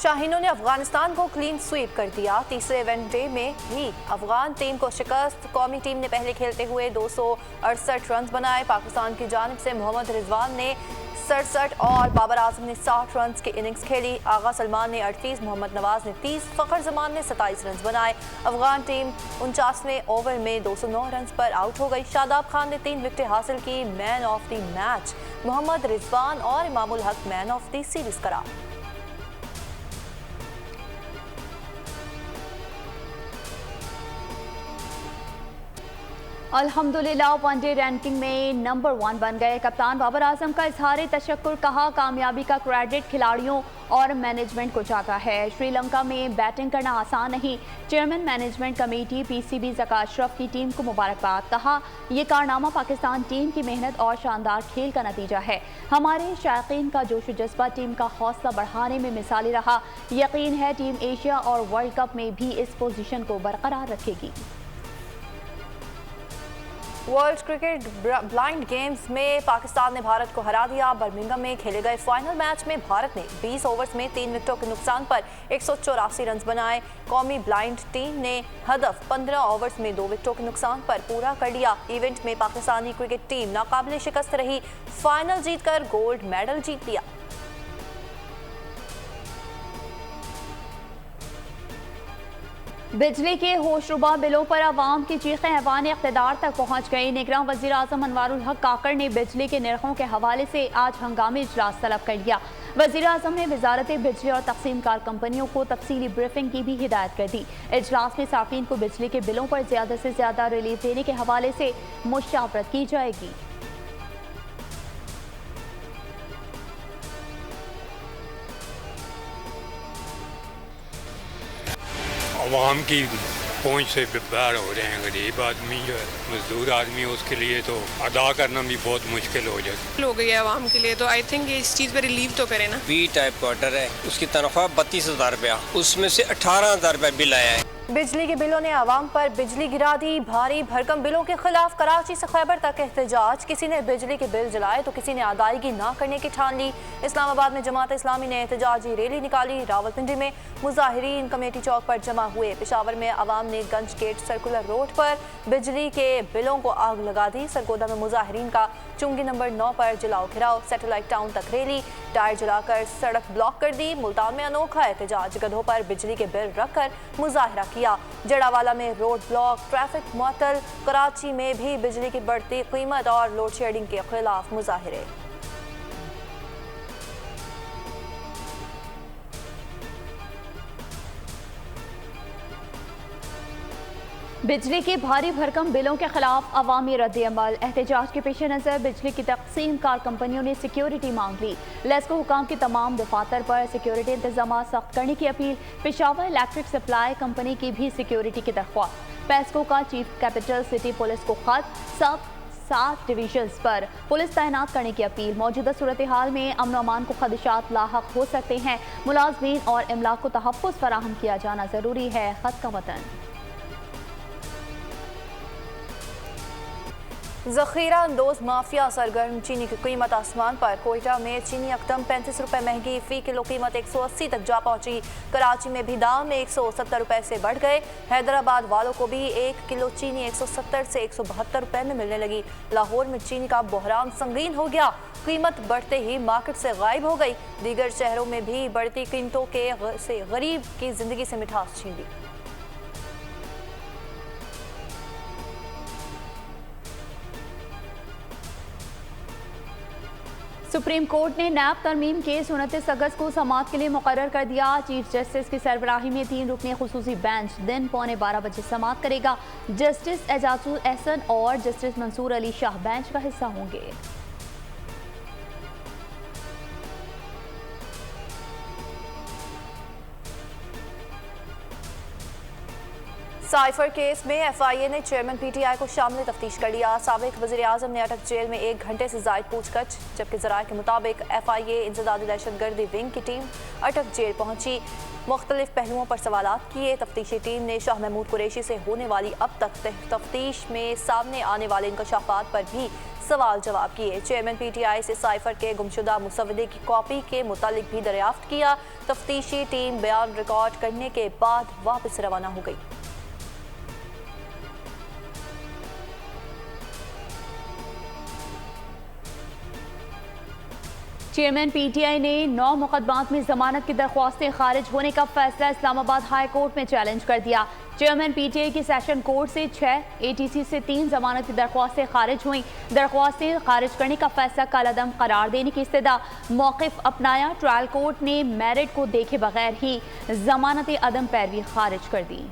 शाहीनों ने अफगानिस्तान को clean sweep कर दिया। तीसरे वनडे में भी अफगान टीम को शिकस्त। कौमी टीम ने पहले खेलते हुए 268 रन बनाए। पाकिस्तान की जानिब से मोहम्मद रिजवान ने 67 और बाबर आजम ने 60 रन की इनिंग्स खेली। आगा सलमान ने 38, मोहम्मद नवाज ने 30, फ़खर जमान ने 27 रन बनाए। अफगान टीम 49वें ओवर में 209 रन पर आउट हो गई। शादाब खान ने 3 विकेटें हासिल की। Man of the match Mohammad Rizwan और इमामुल हक मैन ऑफ द सीरीज करार। अल्हम्दुलिल्लाह वनडे रैंकिंग में नंबर 1 बन गए। कप्तान बाबर आजम का इज़हार तशक्कुर, कहा कामयाबी का क्रेडिट खिलाड़ियों और मैनेजमेंट को जाता है। श्रीलंका में बैटिंग करना आसान नहीं। Chairman management committee PCB Zaka Ashraf की टीम को मुबारकबाद, कहा यह कारनामा पाकिस्तान टीम की मेहनत और शानदार खेल का नतीजा है। हमारे शायकीन का जोश जज्बा टीम का हौसला बढ़ाने में मिसाली रहा। यकीन है टीम एशिया और वर्ल्ड कप में भी इस पोजीशन को बरकरार रखेगी। वर्ल्ड क्रिकेट ब्लाइंड गेम्स में पाकिस्तान ने भारत को हरा दिया। बर्मिंघम में खेले गए फाइनल मैच में भारत ने 20 ओवर्स में 3 विकेटों के नुकसान पर 184 रन बनाए। कौमी ब्लाइंड टीम ने हदफ 15 ओवर्स में 2 विकेटों के नुकसान पर पूरा कर लिया। इवेंट में पाकिस्तानी क्रिकेट टीम नाकाबिले शिकस्त रही। फाइनल जीतकर गोल्ड मेडल जीत लिया। बिजली के होशरुबा बिलों पर आवाम की चीखें ऐवान इक़्तिदार तक पहुँच गई। निगरान वज़ीर आज़म अनवारुल हक काकड़ ने बिजली के निर्खों के हवाले से आज हंगामी इजलास तलब कर लिया। वज़ीर आज़म ने वजारत बिजली और तक़सीम कार कंपनियों को तफसीली ब्रीफिंग की भी हिदायत कर दी। इजलास में साफ़ीन को बिजली के बिलों पर ज़्यादा से ज़्यादा रिलीफ देने के हवाले से मुशावरत की जाएगी। आवाम की पहुंच से बाहर हो रहे हैं। गरीब आदमी जो है, मजदूर आदमी, उसके लिए तो अदा करना भी बहुत मुश्किल हो जाती हो गई है आवाम के लिए। तो आई थिंक इस चीज़ पर रिलीफ तो करे ना। बी टाइप क्वार्टर है, उसकी तनख्वाह 32,000 रुपया, उसमें से 18,000 रुपया बिल आया है। बिजली के बिलों ने आवाम पर बिजली गिरा दी। भारी भरकम बिलों के खिलाफ कराची से खैबर तक एहतजाज। किसी ने बिजली के बिल जलाए तो किसी ने अदायगी ना करने की ठान ली। इस्लामाबाद में जमात इस्लामी ने एहतजाजी रैली निकाली। रावलपिंडी में मुजाहिरीन कमेटी चौक पर जमा हुए। पेशावर में आवाम ने गंज गेट सर्कुलर रोड पर बिजली के बिलों को आग लगा दी। सरगोदा में मुजाहिरीन का चुंगी नंबर 9 पर जलाओ घिराव। सैटेलाइट टाउन तक रैली, टायर जलाकर सड़क ब्लॉक कर दी। मुल्तान में अनोखा एहतजाज, गधों पर बिजली के बिल रखकर मुजाहरा किया। जड़ावाला में रोड ब्लॉक, ट्रैफिक मुअत्तल। कराची में भी बिजली की बढ़ती कीमत और लोड शेडिंग के खिलाफ मुजाहिरे। बिजली के भारी भरकम बिलों के खिलाफ अवामी रद्द-ए-अमल। एहतजाज के पेश नज़र बिजली की तक़सीम कार कंपनियों ने सिक्योरिटी मांग ली। लेस्को हुकाम की तमाम दफातर पर सिक्योरिटी इंतजाम सख्त करने की appeal. Peshawar electric supply company की भी सिक्योरिटी की दरख्वास्त। पेस्को का चीफ कैपिटल सिटी पुलिस को खत। सब 7 डिवीजन्स पर पुलिस तैनात करने की अपील। मौजूदा सूरत हाल में अमन अमान को खदशात लाहक हो सकते हैं। मुलाजमीन और इमलाक को तहफ़्फ़ुज़ फराहम किया जाना ज़रूरी है। खत का वतन। ज़ख़ीरा अंदोज़ माफिया सरगर्म। चीनी की कीमत आसमान पर। कोयटा में चीनी अकदम 35 रुपये महंगी। फ़ी किलो कीमत 180 तक जा पहुंची। कराची में भी दाम 170 रुपये से बढ़ गए। हैदराबाद वालों को भी 1 किलो चीनी 170 से 172 रुपये में मिलने लगी। लाहौर में चीनी का बहरान संगीन हो गया। कीमत बढ़ते ही मार्केट से गायब हो गई। दीगर शहरों में भी बढ़ती कीमतों से गरीब की जिंदगी से मिठास छीन ली। सुप्रीम कोर्ट ने नैब तरमीम केस 29 अगस्त को समाअत के लिए मुकर्रर कर दिया। चीफ जस्टिस की सरबराही में 3 रुकनी खुसूसी बेंच दिन 12:15 बजे समाअत करेगा। जस्टिस एजाजुल एहसन और जस्टिस मंसूर अली शाह बेंच का हिस्सा होंगे। साइफर केस में एफआईए ने चेयरमैन पीटीआई को शामिल तफ्तीश कर लिया। साबिक वज़ीर आज़म ने अटक जेल में 1 घंटे से ज़ायद पूछताछ, जबकि ज़राए के मुताबिक एफआईए इंसदादी दहशतगर्दी विंग की टीम अटक जेल पहुंची। मुख्तलिफ पहलुओं पर सवालात किए। तफ्तीशी टीम ने शाह महमूद कुरैशी से होने वाली अब तक तफ्तीश में सामने आने वाले इंकशाफात पर भी सवाल जवाब किए। चेयरमैन PTI से साइफर के गुमशुदा मुसवदे की कॉपी के मुतालिक भी दरियाफ्त किया। तफ्तीशी टीम बयान रिकॉर्ड करने के बाद वापस रवाना हो गई। चेयरमैन PTI ने 9 मुकदमात में जमानत की दरख्वास्तें खारिज होने का फैसला इस्लामाबाद हाई कोर्ट में चैलेंज कर दिया। चेयरमैन PTI की सेशन कोर्ट से 6, ATC से 3 जमानत की दरख्वास्तें खारिज हुई। दरख्वास्तें खारिज करने का फैसला कालादम करार देने की इस्तदा मौक़िफ़ अपनाया। ट्रायल कोर्ट ने मेरिट को देखे बगैर ही जमानत अदम पैरवी खारिज कर दी।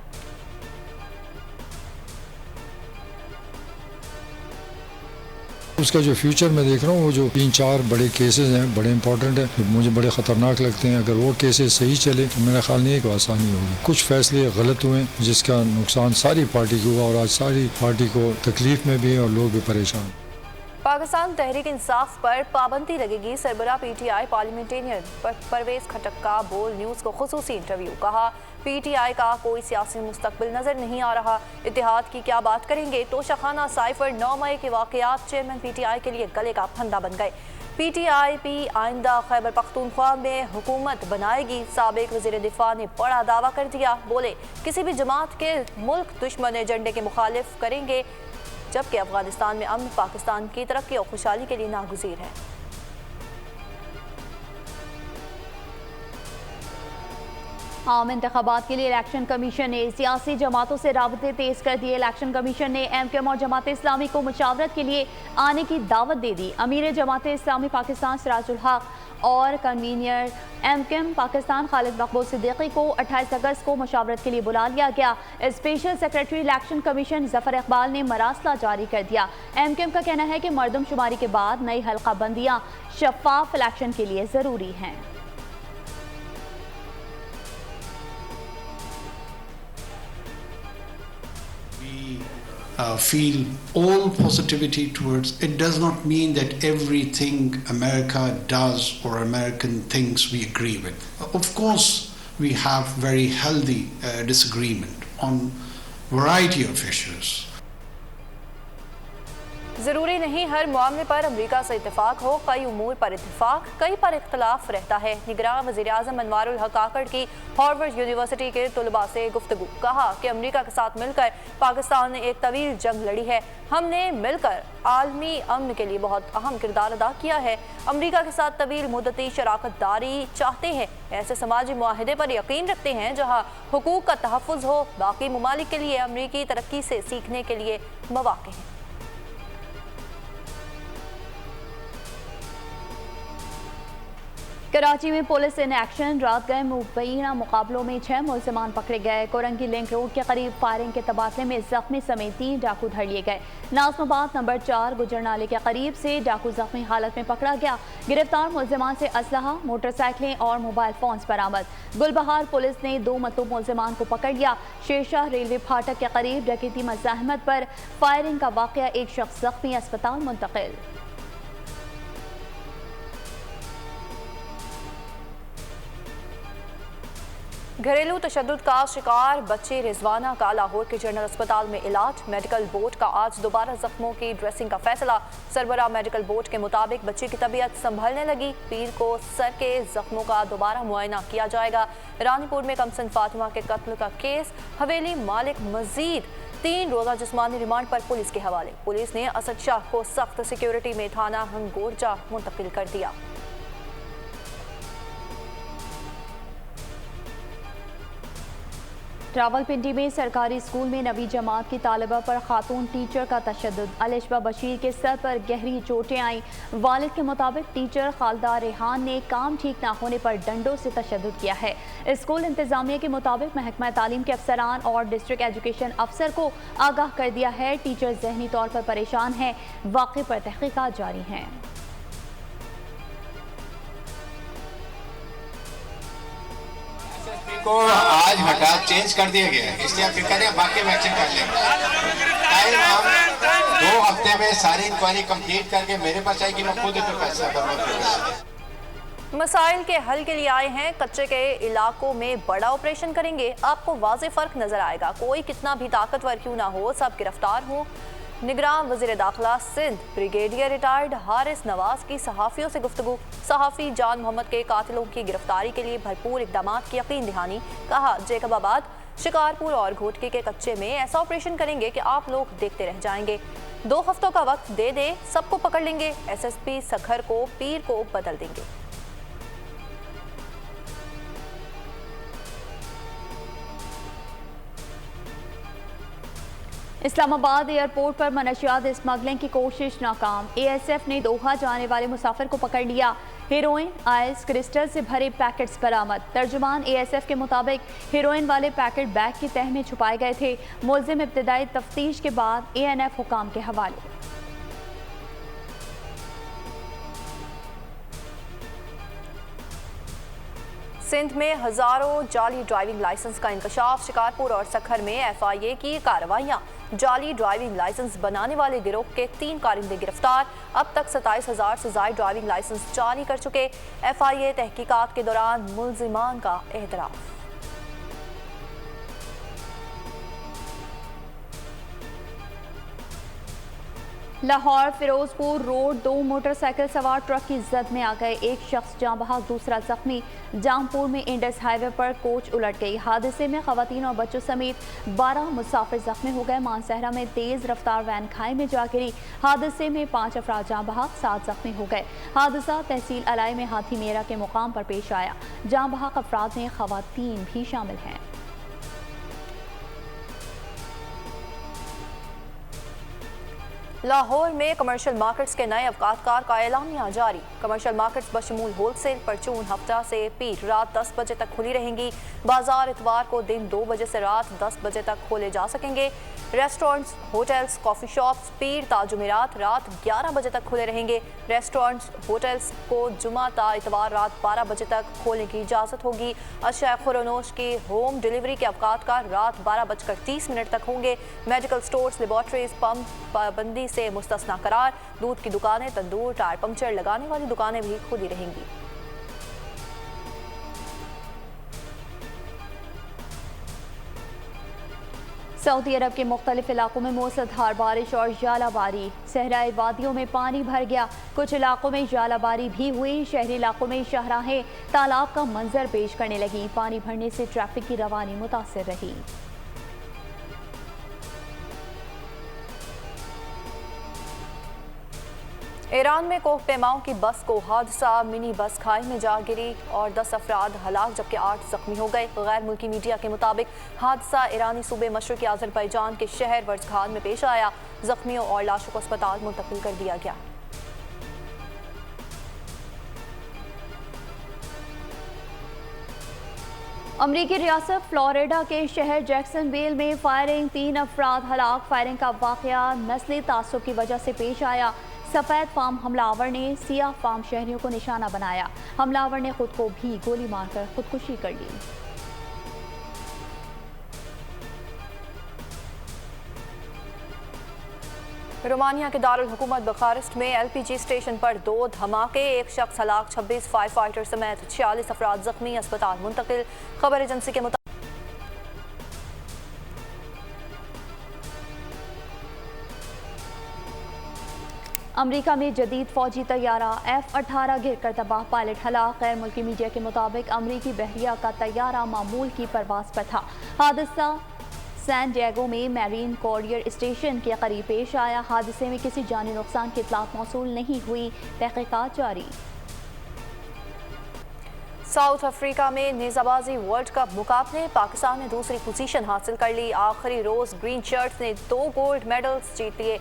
उसका जो फ्यूचर मैं देख रहा हूँ, वो जो 3-4 बड़े केसेस हैं, बड़े इंपॉर्टेंट हैं, मुझे बड़े ख़तरनाक लगते हैं। अगर वो केसेस सही चले तो मेरा ख्याल नहीं है कि आसानी होगी। कुछ फैसले गलत हुए जिसका नुकसान सारी पार्टी को हुआ और आज सारी पार्टी को तकलीफ में भी है और लोग भी परेशान। पाकिस्तान तहरीक इंसाफ पर पाबंदी लगेगी। सरबराह PTI पार्लियामेंटेरियन परवेज खटक का बोल न्यूज़ को खुसूसी इंटरव्यू। कहा PTI का कोई सियासी मुस्तकबिल नजर नहीं आ रहा। इत्तेहाद की क्या बात करेंगे। तोशाखाना साइफर 9 मई के वाकयात चेयरमैन PTI के लिए गले का फंदा बन गए। PTIP आइंदा खैबर पख्तूनख्वा में हुकूमत बनाएगी। साबिक वज़ीर दिफा ने बड़ा दावा कर दिया। बोले किसी भी जमात के मुल्क दुश्मन एजेंडे के मुखालिफ करेंगे, जबकि अफगानिस्तान में अमन पाकिस्तान की तरक्की और खुशहाली के लिए नागुज़ीर है। आम इंतखाबात के लिए इलेक्शन कमीशन ने सियासी जमातों से राबते तेज कर दिए। इलेक्शन कमीशन ने MKM और जमात इस्लामी को मुशावरत के लिए आने की दावत दे दी। अमीर जमात इस्लामी पाकिस्तान सिराजुल हक और कन्वीनर MKM पाकिस्तान खालिद मकबूल सिद्दीकी को 28 अगस्त को मुशावरत के लिए बुला लिया गया। Special secretary election commission Zafar Iqbal ने मरासला जारी कर दिया। MKM का कहना है कि मरदमशुमारी के बाद नई हल्का बंदियाँ शफाफ इलेक्शन के लिए ज़रूरी हैं। Feel all positivity towards it. Does not mean that everything America does or American things we agree with. Of course, we have very healthy disagreement on variety of issues. ज़रूरी नहीं हर मामले पर अमरीका से इत्तेफाक हो। कई उमूर पर इत्तेफाक, कई पर इख्तलाफ रहता है। निगरान वज़ीर-ए-आज़म अनवारुल हक काकड़ की हार्वर्ड यूनिवर्सिटी के तलबा से गुफ्तगू। कहा कि अमरीका के साथ मिलकर पाकिस्तान ने एक तवील जंग लड़ी है। हमने मिलकर आलमी अमन के लिए बहुत अहम किरदार अदा किया है। अमरीका के साथ तवील मुद्दती शराकत दारी चाहते हैं। ऐसे समाजी मुआहदे पर यकीन रखते हैं जहाँ हुकूक का तहफ़्फ़ुज़ हो। बाकी ममालिक के लिए अमरीकी तरक्की से सीखने के लिए मौक़े हैं। कराची में पुलिस इन एक्शन। रात गए मुबैना मुकाबलों में 6 मुलज़मान पकड़े गए। कोरंगी लिंक रोड के करीब फायरिंग के तबादले में जख्मी समेत 3 डाकू धर लिए गए। नाज़माबाद नंबर 4 गुजरनाले के करीब से डाकू जख्मी हालत में पकड़ा गया। गिरफ्तार मुलज़मान से असलहा, मोटरसाइकिलें और मोबाइल फोन्स बरामद। गुलबहार पुलिस ने 2 मतलूब मुलज़मान को पकड़ लिया। शेरशाह रेलवे फाटक के करीब डकैती मज़ाहमत पर फायरिंग का वाक़या, एक शख्स जख्मी, अस्पताल मुंतकिल। घरेलू तशद्दुद का शिकार बच्ची रिजवाना का लाहौर के जनरल अस्पताल में इलाज। मेडिकल बोर्ड का आज दोबारा जख्मों की ड्रेसिंग का फैसला। सरबराह मेडिकल बोर्ड के मुताबिक बच्ची की तबीयत संभलने लगी। पीर को सर के जख्मों का दोबारा मुआयना किया जाएगा। रानीपुर में कमसन फातिमा के कत्ल का केस, हवेली मालिक मजीद 3 रोज़ा जिस्मानी रिमांड पर पुलिस के हवाले। पुलिस ने असद शाह को सख्त सिक्योरिटी में थाना हंगोरजा मुंतकिल कर दिया। रावलपिंडी में सरकारी स्कूल में नवी जमात की तालिबा पर खातून टीचर का तशद्दुद। अलिशबा बशीर के सर पर गहरी चोटें आईं। वालिद के मुताबिक टीचर खालदा रेहान ने काम ठीक ना होने पर डंडों से तशद्दुद किया है। स्कूल इंतजामिया के मुताबिक महकमा तालीम के अफसरान और डिस्ट्रिक्ट एजुकेशन अफसर को आगाह कर दिया है। टीचर जहनी तौर पर परेशान हैं। वाक़े पर तहकीकात जारी हैं। को आज हटा चेंज कर दिया गया है, इसलिए आप फिक्र करें, बाकी में एक्शन कर लेंगे। टाइम हम 2 हफ्ते में सारी इंक्वायरी कंप्लीट करके मेरे पास आएगी, मैं खुद इस पर फैसला करूँगा। मसाइल के हल के लिए आए हैं। कच्चे के इलाकों में बड़ा ऑपरेशन करेंगे। आपको वाज़ेह फ़र्क नजर आएगा। कोई कितना भी ताकतवर क्यों ना हो, सब गिरफ्तार हों। निगरान वज़ीर दाखिला सिंध ब्रिगेडियर रिटायर्ड हारिस नवाज की सहाफ़ियों से गुफ्तगू। सहाफ़ी जान मोहम्मद के कातिलों की गिरफ्तारी के लिए भरपूर इक़दाम की यकीन दहानी। कहा, जैकबाबाद, शिकारपुर और घोटकी के कच्चे में ऐसा ऑपरेशन करेंगे कि आप लोग देखते रह जाएंगे। 2 हफ्तों का वक्त दे दे, सबको पकड़ लेंगे। SSP सखर को पीर को बदल देंगे। इस्लामाबाद एयरपोर्ट पर मनशियात स्मगलिंग की कोशिश नाकाम। ASF ने दोहा जाने वाले मुसाफिर को पकड़ लिया। हेरोइन, आइस, क्रिस्टल से भरे पैकेट्स बरामद। तर्जुमान ASF के मुताबिक हेरोइन वाले पैकेट बैग की तह में छुपाए गए थे। मुलजिम इब्तदाई तफ्तीश के बाद ANF हुकाम के हवाले। सिंध में हजारों जाली ड्राइविंग लाइसेंस का इंकशाफ। शिकारपुर और सखर में FIA की कार्रवाइयां। जाली ड्राइविंग लाइसेंस बनाने वाले गिरोह के 3 कारिंदे गिरफ्तार। अब तक 27,000 से ज्यादा ड्राइविंग लाइसेंस जारी कर चुके। FIA तहकीकात के दौरान मुल्जिमान का एतराफ। लाहौर फिरोजपुर रोड 2 मोटरसाइकिल सवार ट्रक की जद में आ गए। एक शख्स जाँ बहक, दूसरा जख्मी। जामपुर में इंडस हाईवे पर कोच उलट गई। हादसे में खवातीन और बच्चों समेत 12 मुसाफिर जख्मी हो गए। मानसहरा में तेज रफ्तार वैन खाई में जा गिरी। हादसे में 5 अफराद जाँ बहक, 7 जख्मी हो गए। हादसा तहसील अलाई में हाथी मेरा के मुकाम पर पेश आया। जाँ बहक अफराद में खवातीन भी शामिल हैं। लाहौर में कमर्शियल मार्केट्स के नए अवकातकार का एलानिया जारी। कमर्शियल मार्केट्स बशमूल होलसेल, परचून हफ्ता से पीर रात 10 बजे तक खुली रहेंगी। बाजार इतवार को दिन 2 बजे से रात 10 बजे तक खोले जा सकेंगे। रेस्टोरेंट्स, होटल्स, कॉफ़ी शॉप्स पीर ता जुमेरात रात 11 बजे तक खुले रहेंगे। रेस्टोरेंट्स, होटल्स को जुमा ता इतवार रात 12 बजे तक खोलने की इजाज़त होगी। अशिया खुरनोश की होम डिलीवरी के अवकातकार रात 12:30 तक होंगे। मेडिकल स्टोर्स, लेबॉर्ट्रीज, पंप पाबंदी से मुस्तस्ना करार। दूध की दुकानें, तंदूर, टायर पंक्चर लगाने वाली दुकानें भी खुली रहेंगी। सऊदी अरब के मुख्तलिफ इलाकों में मूसलाधार बारिश और जालाबारी। सहराई वादियों में पानी भर गया। कुछ इलाकों में जालाबारी भी हुई। शहरी इलाकों में शाहराहें तालाब का मंजर पेश करने लगी। पानी भरने से ट्रैफिक की रवानी मुतासिर रही। ईरान में कोह पैमाओं की बस को हादसा। मिनी बस खाई में जा गिरी और 10 अफराद हलाक जबकि 8 जख्मी हो गए। गैर मुल्की मीडिया के मुताबिक हादसा ईरानी सूबे मशरक़ी अज़रबैजान के शहर वर्जखान में पेश आया। जख्मियों और लाशों को अस्पताल मुंतकिल कर दिया गया। अमरीकी रियासत फ्लोरिडा के शहर जैक्सनविल में फायरिंग, 3 अफराद हलाक। फायरिंग का वाक़या नस्ली तासुब की वजह से पेश आया। सफ़ेद फार्म हमलावर ने सियाह फार्म शहरियों को निशाना बनाया। हमलावर ने खुद को भी गोली मारकर खुदकुशी कर ली। रोमानिया के दारुल हुकूमत बुखारेस्ट में LPG स्टेशन पर 2 धमाके। एक शख्स हलाक, 26 फायर फाइटर समेत 46 अफराद जख्मी, अस्पताल मुंतकिल। खबर एजेंसी के मुताबिक अमरीका में जदीद फौजी तैयारा F-18 गिर कर तबाह, पायलट हलाक। गैर मुल्की मीडिया के मुताबिक अमरीकी बहरिया का तैयारा मामूल की परवाज पर था। हादसा सैन डिएगो में मैरीन कोरियर स्टेशन के करीब पेश आया। हादसे में किसी जानी नुकसान की इतलात मौसूल नहीं हुई। तहकीकात जारी। साउथ अफ्रीका में नेज़ाबाजी वर्ल्ड कप मुकाबले पाकिस्तान ने दूसरी पोजीशन हासिल कर ली। आखिरी रोज ग्रीन शर्ट्स ने 2 गोल्ड मेडल्स जीत लिए।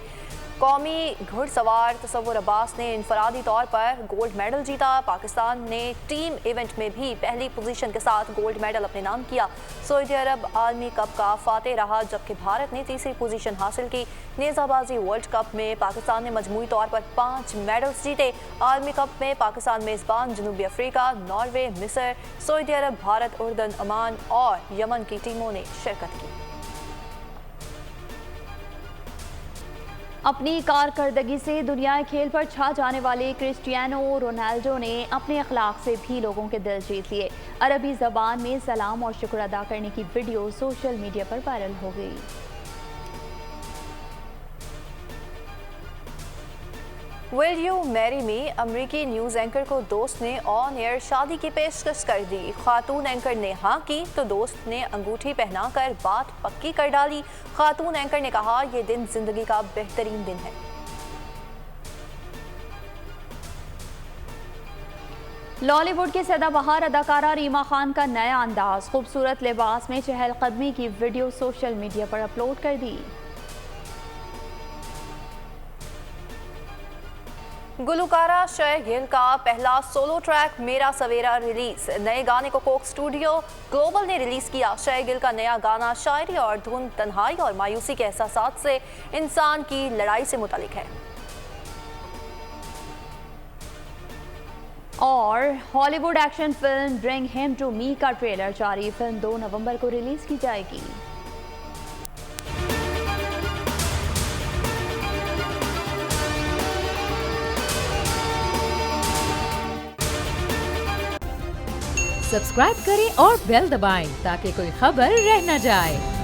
कौमी घुड़सवार तसव्वुर अब्बास ने इनफरादी तौर पर गोल्ड मेडल जीता। पाकिस्तान ने टीम इवेंट में भी पहली पोजीशन के साथ गोल्ड मेडल अपने नाम किया। सऊदी अरब आलमी कप का फातेह रहा जबकि भारत ने तीसरी पोजीशन हासिल की। नेज़ाबाजी वर्ल्ड कप में पाकिस्तान ने मजमूई तौर पर 5 मेडल्स जीते। आलमी कप में पाकिस्तान मेज़बान जनूबी अफ्रीका, नॉर्वे, मिस्र, सऊदी अरब, भारत, उर्दन, ओमान और यमन की टीमों ने शिरकत की। अपनी कारकर्दगी से दुनियाई खेल पर छा जाने वाले क्रिस्टियानो रोनाल्डो ने अपने अखलाक से भी लोगों के दिल जीत लिए। अरबी ज़बान में सलाम और शुक्र अदा करने की वीडियो सोशल मीडिया पर वायरल हो गई। Will you marry me? अमरीकी न्यूज़ एंकर को दोस्त ने ऑन एयर शादी की पेशकश कर दी। खातून एंकर ने हाँ की तो दोस्त ने अंगूठी पहनाकर बात पक्की कर डाली। खातून एंकर ने कहा, यह दिन जिंदगी का बेहतरीन दिन है। लॉलीवुड की सदाबहार अदाकारा रीमा खान का नया अंदाज, खूबसूरत लिबास में चहलकदमी की वीडियो सोशल मीडिया पर अपलोड कर दी। गुलकारा श्रेया गिल का पहला सोलो ट्रैक मेरा सवेरा रिलीज। नए गाने को कोक स्टूडियो ग्लोबल ने रिलीज किया। श्रेया गिल का नया गाना शायरी और धुन तन्हाई और मायूसी के एहसासात से इंसान की लड़ाई से मुतालिक है। और Hollywood action film Bring Him to Me का ट्रेलर जारी। फिल्म 2 नवंबर को रिलीज की जाएगी। सब्सक्राइब करें और बेल दबाएं ताकि कोई खबर रह न जाए।